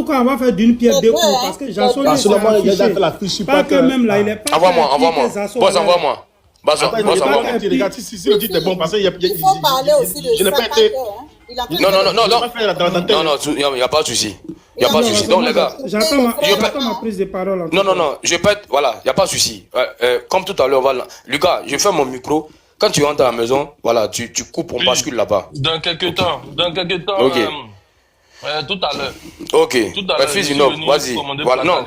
tout cas, on va faire d'une pierre deux coups parce que Jason pas que même là, il est pas. Envoie-moi. Boss, envoie-moi. Regarde, si le titre est bon, parce qu'il y a. Il faut parler aussi de je n'ai pas été. Non, il n'y a pas de souci. Il n'y a pas de souci. Donc, les gars. J'attends ma prise de parole. Non, je peux être. Voilà, il n'y a pas de souci. Comme tout à l'heure, voilà. Lucas, je ferme mon micro. Quand tu rentres à la maison, voilà, tu coupes, on bascule là-bas. Dans quelques temps. Ok. Tout à l'heure. Ok. Fils du Noble, vas-y. Voilà, non,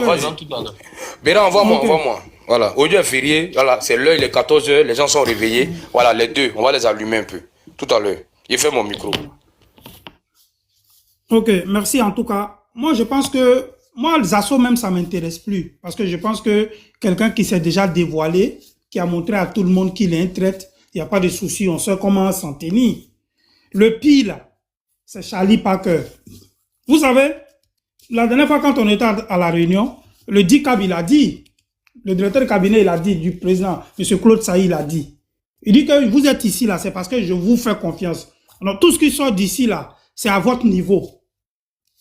vas-y. Béran, envoie-moi. Voilà, aujourd'hui est férié, voilà, c'est l'heure, il est 14h, les gens sont réveillés. Voilà, les deux, on va les allumer un peu. Tout à l'heure. Il fait mon micro. Ok, merci en tout cas. Moi, je pense que, moi, les assauts même, ça ne m'intéresse plus. Parce que je pense que quelqu'un qui s'est déjà dévoilé, qui a montré à tout le monde qu'il est un traître, il n'y a pas de souci, on sait comment s'en tenir. Le pire, là, c'est Charlie Parker. Vous savez, la dernière fois quand on était à la réunion, le DICAB, il a dit, le directeur de cabinet, il a dit, du président, M. Claude Saï, il a dit. Il dit que vous êtes ici, là, c'est parce que je vous fais confiance. Alors, tout ce qui sort d'ici, là, c'est à votre niveau.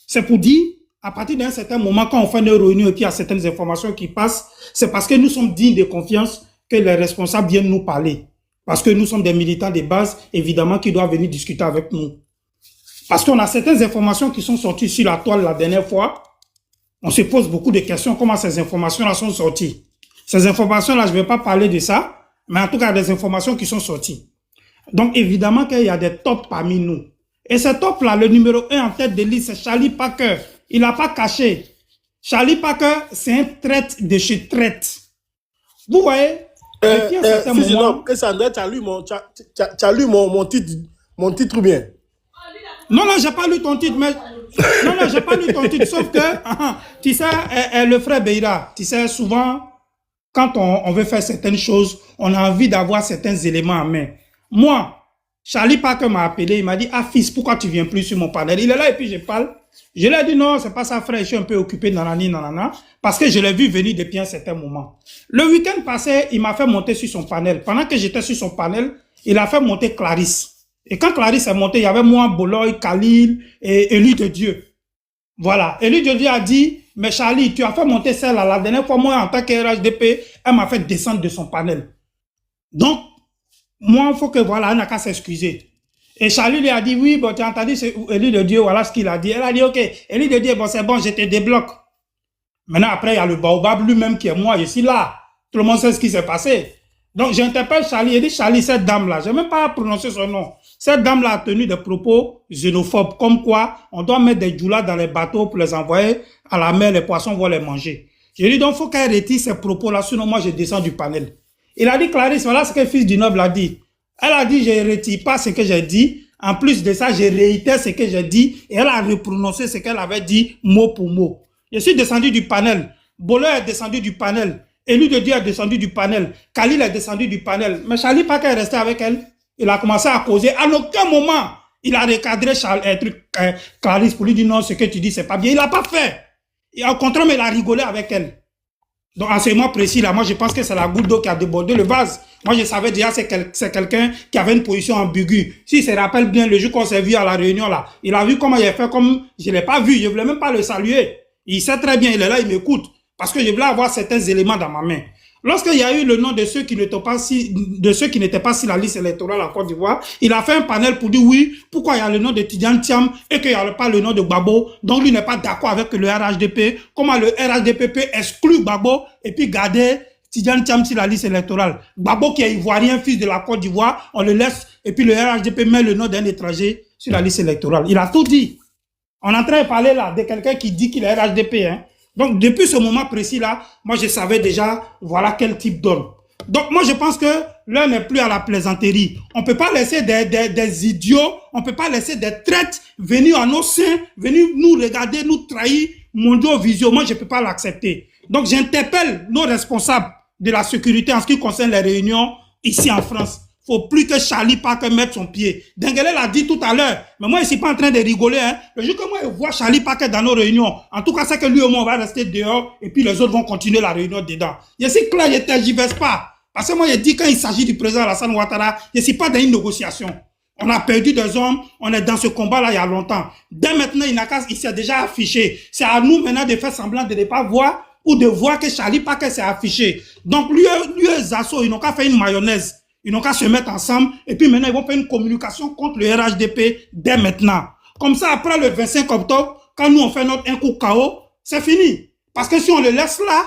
C'est pour dire, à partir d'un certain moment, quand on fait une réunion et puis il y a certaines informations qui passent, c'est parce que nous sommes dignes de confiance que les responsables viennent nous parler. Parce que nous sommes des militants de base, évidemment, qui doivent venir discuter avec nous. Parce qu'on a certaines informations qui sont sorties sur la toile la dernière fois. On se pose beaucoup de questions, comment ces informations-là sont sorties. Ces informations-là, je ne vais pas parler de ça, mais en tout cas, des informations qui sont sorties. Donc, évidemment qu'il y a des tops parmi nous. Et ce top-là, le numéro 1 en tête de liste, c'est Charlie Parker. Il n'a pas caché. Charlie Parker, c'est un traître de chez traître. Vous voyez? Tu as lu mon titre ou bien? Non, j'ai pas lu ton titre, mais... Non, j'ai pas lu ton titre, sauf que, tu sais, le frère Beira, tu sais, souvent, quand on veut faire certaines choses, on a envie d'avoir certains éléments en main. Moi, Charlie Parker m'a appelé, il m'a dit, ah fils, pourquoi tu viens plus sur mon panel? Il est là et puis je parle. Je lui ai dit, non, c'est pas ça frère, je suis un peu occupé, nanana, parce que je l'ai vu venir depuis un certain moment. Le week-end passé, il m'a fait monter sur son panel. Pendant que j'étais sur son panel, il a fait monter Clarisse. Et quand Clarisse est montée, il y avait moi, Boloy, Khalil et Élu de Dieu. Voilà. Élu de Dieu a dit, mais Charlie, tu as fait monter celle-là. La dernière fois, moi, en tant que RHDP, elle m'a fait descendre de son panel. Donc, moi, il faut que, voilà, elle n'a qu'à s'excuser. Et Charlie lui a dit, oui, bon, tu as entendu Élu de Dieu, voilà ce qu'il a dit. Elle a dit, ok, Élu de Dieu, bon, c'est bon, je te débloque. Maintenant, après, il y a le Baobab lui-même qui est moi, je suis là. Tout le monde sait ce qui s'est passé. Donc, j'interpelle Charlie, il dit, Charlie, cette dame-là, je n'ai même pas prononcé son nom. Cette dame-là a tenu des propos xénophobes, comme quoi on doit mettre des djoulas dans les bateaux pour les envoyer à la mer, les poissons vont les manger. J'ai dit, donc, il faut qu'elle retire ces propos-là, sinon moi, je descends du panel. Il a dit, Clarisse, voilà ce que le fils du noble a dit. Elle a dit, je ne retire pas ce que j'ai dit. En plus de ça, je réitère ce que j'ai dit. Et elle a reprononcé ce qu'elle avait dit mot pour mot. Je suis descendu du panel. Bolo est descendu du panel. Élu de Dieu est descendu du panel. Khalil est descendu du panel. Mais Charlie Parker est resté avec elle. Il a commencé à causer. À aucun moment, il a recadré Clarisse pour lui dire non, ce que tu dis, c'est pas bien. Il l'a pas fait. Et au contraire, il a rigolé avec elle. Donc, en ce moment précis, là, moi, je pense que c'est la goutte d'eau qui a débordé le vase. Moi, je savais déjà que c'est quelqu'un qui avait une position ambiguë. S'il se rappelle bien, le jour qu'on s'est vu à la réunion, là, il a vu comment il a fait comme je ne l'ai pas vu. Je ne voulais même pas le saluer. Il sait très bien, il est là, il m'écoute. Parce que je voulais avoir certains éléments dans ma main. Lorsqu'il y a eu le nom de ceux qui n'étaient pas sur la liste électorale en Côte d'Ivoire, il a fait un panel pour dire oui, pourquoi il y a le nom de Tidjane Thiam et qu'il n'y a pas le nom de Gbagbo, donc lui n'est pas d'accord avec le RHDP, comment le RHDP peut exclure Gbagbo et puis garder Tidjane Thiam sur la liste électorale. Gbagbo qui est ivoirien, fils de la Côte d'Ivoire, on le laisse et puis le RHDP met le nom d'un étranger sur la liste électorale. Il a tout dit. On est en train de parler là de quelqu'un qui dit qu'il est RHDP, hein. Donc, depuis ce moment précis-là, moi, je savais déjà, voilà quel type d'homme. Donc, moi, je pense que l'heure n'est plus à la plaisanterie. On ne peut pas laisser des idiots, on ne peut pas laisser des traites venir à nos seins, venir nous regarder, nous trahir, mondiaux visio. Moi, je ne peux pas l'accepter. Donc, j'interpelle nos responsables de la sécurité en ce qui concerne les réunions ici en France. Il ne faut plus que Charlie Parker mette son pied. Denguele l'a dit tout à l'heure. Mais moi, je ne suis pas en train de rigoler. Hein. Le jour que moi, je vois Charlie Parker dans nos réunions, en tout cas, c'est que lui et moi, on va rester dehors et puis les autres vont continuer la réunion dedans. Je suis clair, je ne tergiverse pas. Parce que moi, je dis quand il s'agit du président Alassane Ouattara, je ne suis pas dans une négociation. On a perdu des hommes, on est dans ce combat-là il y a longtemps. Dès maintenant, il s'est déjà affiché. C'est à nous maintenant de faire semblant de ne pas voir ou de voir que Charlie Paquet s'est affiché. Donc, lui et Zasso, ils n'ont qu'à faire une mayonnaise. Ils n'ont qu'à se mettre ensemble et puis maintenant, ils vont faire une communication contre le RHDP dès maintenant. Comme ça, après le 25 octobre, quand nous on fait un coup KO, c'est fini. Parce que si on le laisse là,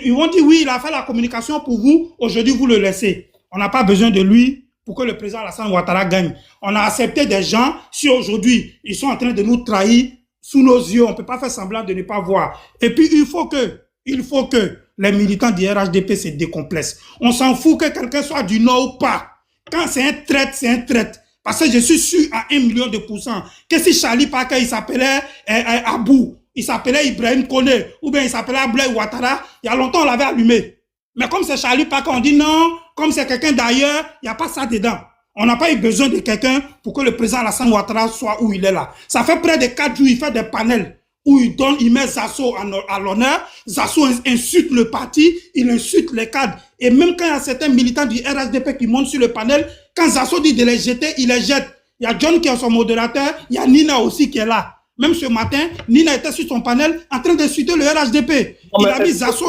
ils vont dire oui, il a fait la communication pour vous, aujourd'hui vous le laissez. On n'a pas besoin de lui pour que le président Alassane Ouattara gagne. On a accepté des gens, si aujourd'hui ils sont en train de nous trahir sous nos yeux, on ne peut pas faire semblant de ne pas voir. Et puis il faut que les militants du RHDP se décomplexent. On s'en fout que quelqu'un soit du Nord ou pas. Quand c'est un traître, c'est un traître. Parce que je suis sûr à 1 million de pourcents que si Charlie Paquet, il s'appelait Abou, il s'appelait Ibrahim Kone, ou bien il s'appelait Abdoulaye Ouattara, il y a longtemps on l'avait allumé. Mais comme c'est Charlie Paquet, on dit non, comme c'est quelqu'un d'ailleurs, il n'y a pas ça dedans. On n'a pas eu besoin de quelqu'un pour que le président Alassane Ouattara soit où il est là. Ça fait près de 4 jours, il fait des panels où il met Zasso à l'honneur. Zasso insulte le parti, il insulte les cadres. Et même quand il y a certains militants du RHDP qui montent sur le panel, quand Zasso dit de les jeter, il les jette. Il y a John qui est son modérateur, il y a Nina aussi qui est là. Même ce matin, Nina était sur son panel en train d'insulter le RHDP. Il a mis Zasso.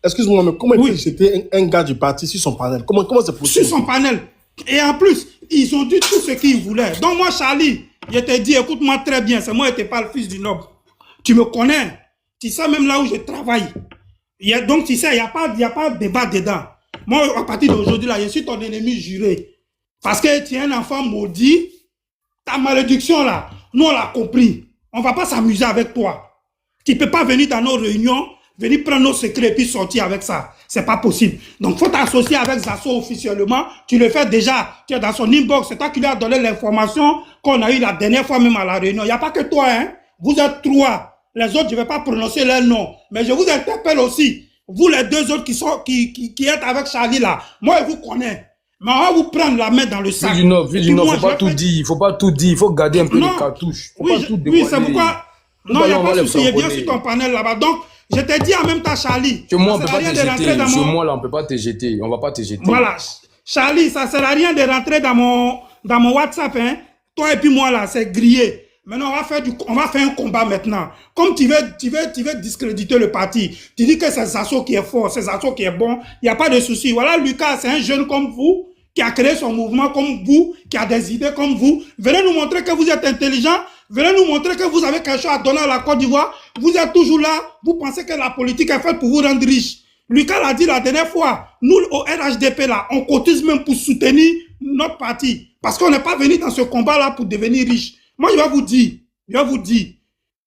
Excuse-moi, mais comment il peut jeter un gars du parti sur son panel? Comment c'est possible? Sur son panel. Et en plus, ils ont dit tout ce qu'ils voulaient. Donc moi, Charlie, je t'ai dit, écoute-moi très bien, c'est moi qui n'étais pas le fils du noble. Tu me connais. Tu sais même là où je travaille. Donc tu sais, il n'y a pas de débat dedans. Moi, à partir d'aujourd'hui, là, je suis ton ennemi juré. Parce que tu es un enfant maudit. Ta malédiction, là, nous, on l'a compris. On ne va pas s'amuser avec toi. Tu ne peux pas venir dans nos réunions, venir prendre nos secrets et puis sortir avec ça. C'est pas possible. Donc, il faut t'associer avec Zasso officiellement. Tu le fais déjà. Tu es dans son inbox. C'est toi qui lui as donné l'information qu'on a eu la dernière fois même à la réunion. Il n'y a pas que toi, hein. Vous êtes 3. Les autres, je ne vais pas prononcer leur nom. Mais je vous interpelle aussi. Vous, les 2 autres qui êtes avec Charlie là. Moi, je vous connais. Mais on va vous prendre la main dans le sac. Fils du Nord, il ne faut pas tout dire. Il ne faut pas tout dire. Il faut garder un peu de cartouche. Oui, c'est pourquoi. Non, il n'y a pas de souci. Il est bien sur ton panel là-bas. Donc, je t'ai dit en même temps, Charlie. Chez moi, on ne peut pas te jeter. Chez moi, là, on ne peut pas te jeter. On ne va pas te jeter. Voilà. Charlie, ça ne sert à rien de rentrer dans mon WhatsApp. Hein. Toi et puis moi, là, c'est grillé. Maintenant, on va faire un combat maintenant. Comme tu veux discréditer le parti, tu dis que c'est Zasso qui est fort, c'est Zasso qui est bon, il n'y a pas de souci. Voilà, Lucas, c'est un jeune comme vous, qui a créé son mouvement comme vous, qui a des idées comme vous. Venez nous montrer que vous êtes intelligent, venez nous montrer que vous avez quelque chose à donner à la Côte d'Ivoire. Vous êtes toujours là, vous pensez que la politique est faite pour vous rendre riche. Lucas l'a dit la dernière fois, nous au RHDP là, on cotise même pour soutenir notre parti. Parce qu'on n'est pas venu dans ce combat là pour devenir riche. Moi, je vais vous dire,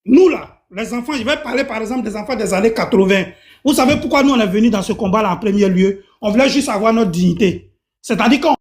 nous là, les enfants, je vais parler par exemple des enfants des années 80. Vous savez pourquoi nous on est venus dans ce combat là en premier lieu? On voulait juste avoir notre dignité. C'est-à-dire qu'on